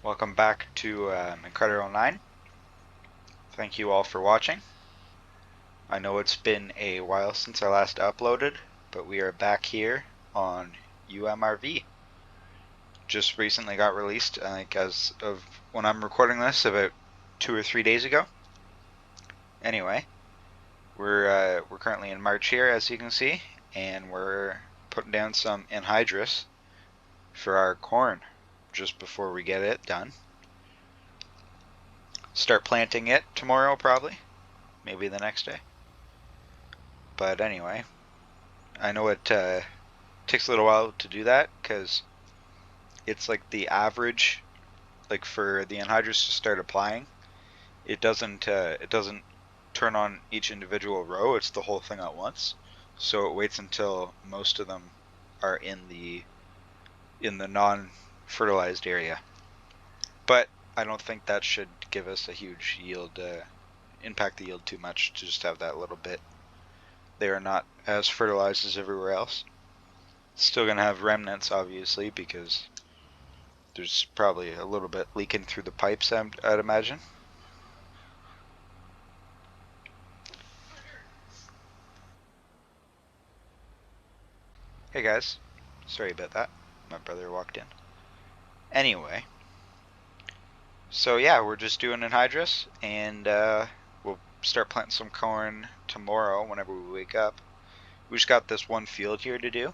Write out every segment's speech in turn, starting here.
Welcome back to Incredible 9. Thank you all for watching. I know it's been a while since I last uploaded, but we are back here on UMRV. Just recently got released, I think as of when I'm recording this, about 2 or 3 days ago. Anyway, we're currently in March here, as you can see, and we're putting down some anhydrous for our corn just before we get it done. Start planting it tomorrow probably, maybe the next day. But anyway, I know it takes a little while to do that because it's like the average, like for the anhydrous to start applying, it doesn't turn on each individual row. It's the whole thing at once. So it waits until most of them are in the non-fertilized area. But I don't think that should give us a huge yield, impact the yield too much to just have that little bit. They are not as fertilized as everywhere else. Still gonna have remnants, obviously, because there's probably a little bit leaking through the pipes, I'd imagine. Hey guys, sorry about that. My brother walked in. Anyway, so yeah, we're just doing anhydrous, and we'll start planting some corn tomorrow whenever we wake up. We just got this one field here to do.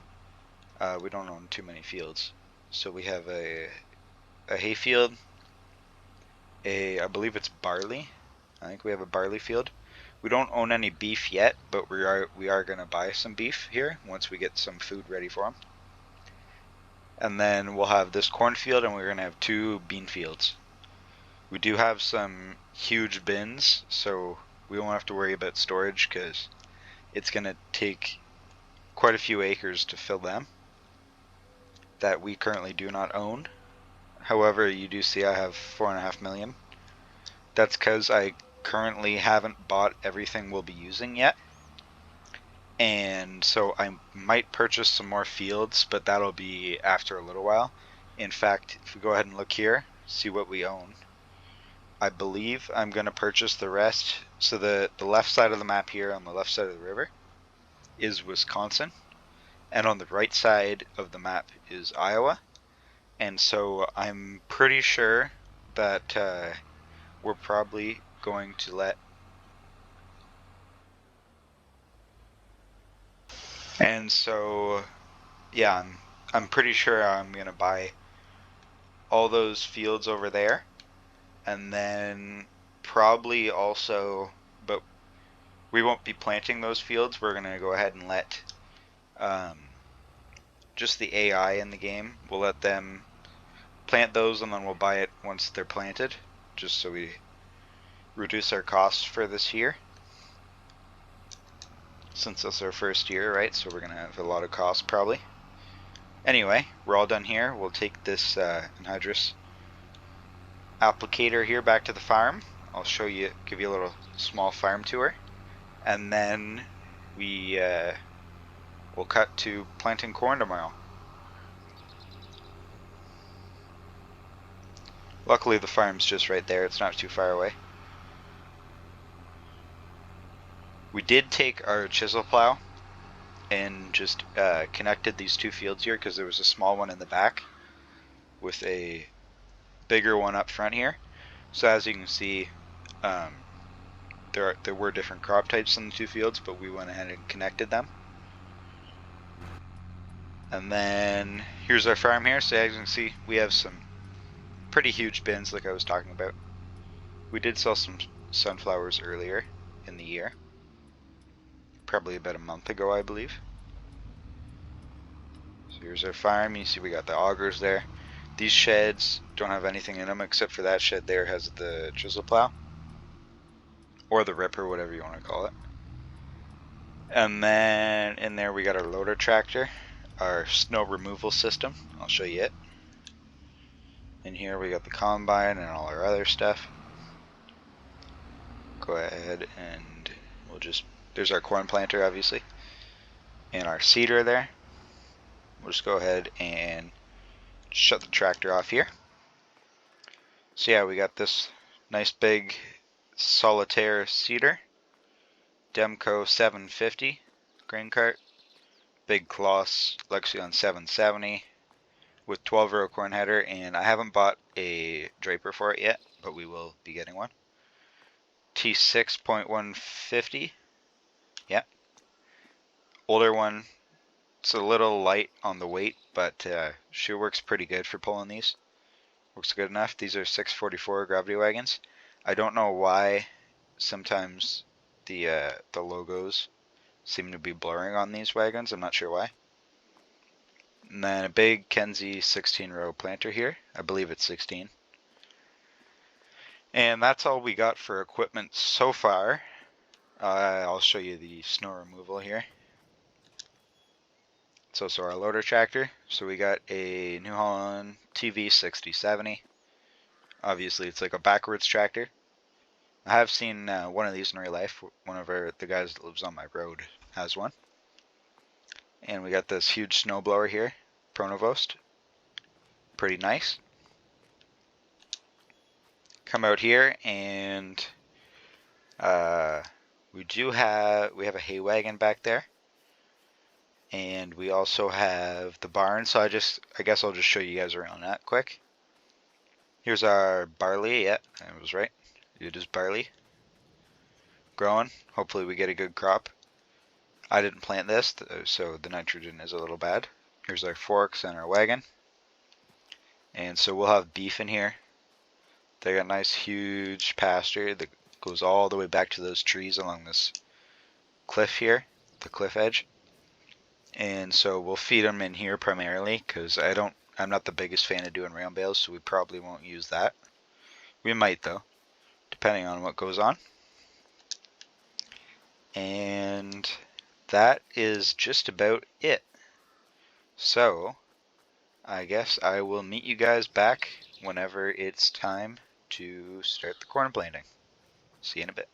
We don't own too many fields, so we have a hay field, I believe it's barley. I think we have a barley field. We don't own any beef yet, but we are gonna buy some beef here once we get some food ready for them. And then we'll have this cornfield, and we're gonna have 2 bean fields. We do have some huge bins, so we won't have to worry about storage because it's gonna take quite a few acres to fill them that we currently do not own. However, you do see I have 4.5 million. That's because I currently haven't bought everything we'll be using yet. And so I might purchase some more fields, but that'll be after a little while. In fact, if we go ahead and look here, see what we own. I believe I'm going to purchase the rest. So the left side of the map here, on the left side of the river, is Wisconsin. And on the right side of the map is Iowa. And so I'm pretty sure that we're probably going to let... And so, yeah, I'm pretty sure I'm going to buy all those fields over there. And then probably also, but we won't be planting those fields. We're going to go ahead and let just the AI in the game, we'll let them plant those, and then we'll buy it once they're planted, just so we reduce our costs for this year. Since it's our first year, right? So we're going to have a lot of costs probably. Anyway, we're all done here. We'll take this anhydrous applicator here back to the farm. I'll show you, give you a little small farm tour, and then we will cut to planting corn tomorrow. Luckily the farm's just right there, it's not too far away. We did take our chisel plow and just connected these 2 fields here because there was a small one in the back with a bigger one up front here. So as you can see, there were different crop types in the 2 fields, but we went ahead and connected them. And then here's our farm here. So as you can see, we have some pretty huge bins like I was talking about. We did sell some sunflowers earlier in the year, probably about a month ago, I believe. So here's our farm. You see we got the augers there. These sheds don't have anything in them except for that shed there has the chisel plow, or the ripper, whatever you want to call it. And then in there we got our loader tractor, our snow removal system. I'll show you it. In here we got the combine and all our other stuff. Go ahead and we'll just, there's our corn planter obviously, and our seeder there. We'll just go ahead and shut the tractor off here. So yeah, we got this nice big solitaire cedar, Demco 750 grain cart, big Kloss Lexion 770 with 12 row corn header, and I haven't bought a draper for it yet, but we will be getting one. T6.150, yeah, older one. It's a little light on the weight, but she works pretty good for pulling these. Works good enough. These are 644 gravity wagons. I don't know why sometimes the logos seem to be blurring on these wagons. I'm not sure why. And then a big Kenzie 16 row planter here. I believe it's 16. And that's all we got for equipment so far. I'll show you the snow removal here. It's also our loader tractor. So we got a New Holland TV 6070. Obviously it's like a backwards tractor. I have seen one of these in real life. One of the guys that lives on my road has one. And we got this huge snowblower here, Pronovost. Pretty nice. Come out here and we have a hay wagon back there. And we also have the barn, so I guess I'll just show you guys around that quick. Here's our barley. Yeah, I was right. It is barley. Growing. Hopefully we get a good crop. I didn't plant this, so the nitrogen is a little bad. Here's our forks and our wagon. And so we'll have beef in here. They got a nice huge pasture that goes all the way back to those trees along this cliff here, the cliff edge. And so we'll feed them in here primarily because I'm not the biggest fan of doing round bales, so we probably won't use that. We might though, depending on what goes on. And that is just about it. So I guess I will meet you guys back whenever it's time to start the corn planting. See you in a bit.